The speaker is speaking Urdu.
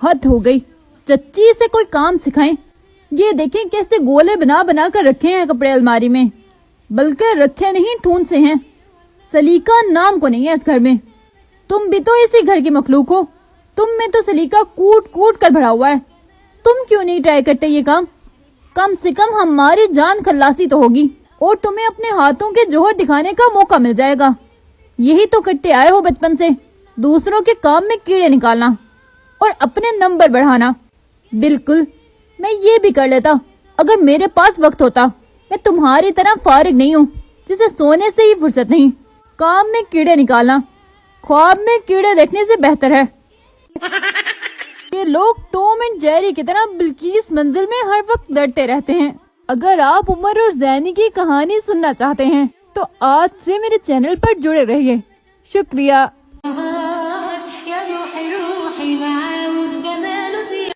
حد ہو گئی، چچی سے کوئی کام سکھائیں۔ یہ دیکھیں کیسے گولے بنا بنا کر رکھے ہیں کپڑے الماری میں، بلکہ رکھے نہیں ٹھونڈ سے ہیں۔ سلیقہ نام کو نہیں ہے اس گھر میں۔ تم بھی تو اسی گھر کی مخلوق ہو، تم میں تو سلیقہ کوٹ کوٹ کر بھرا ہوا ہے۔ تم کیوں نہیں ٹرائی کرتے یہ کم سے کم ہماری جان خلاصی تو ہوگی، اور تمہیں اپنے ہاتھوں کے جوہر دکھانے کا موقع مل جائے گا۔ یہی تو کرتے آئے ہو بچپن سے، دوسروں کے کام میں کیڑے نکالنا اور اپنے نمبر بڑھانا۔ بالکل، میں یہ بھی کر لیتا اگر میرے پاس وقت ہوتا۔ میں تمہاری طرح فارغ نہیں ہوں جسے سونے سے ہی فرصت نہیں۔ کام میں کیڑے نکالنا خواب میں کیڑے دیکھنے سے بہتر ہے۔ یہ لوگ ٹوم اینڈ جیری کی طرح بلقیس منزل میں ہر وقت لڑتے رہتے ہیں۔ اگر آپ عمر اور زینی کی کہانی سننا چاہتے ہیں تو آج سے میرے چینل پر جڑے رہیے۔ شکریہ۔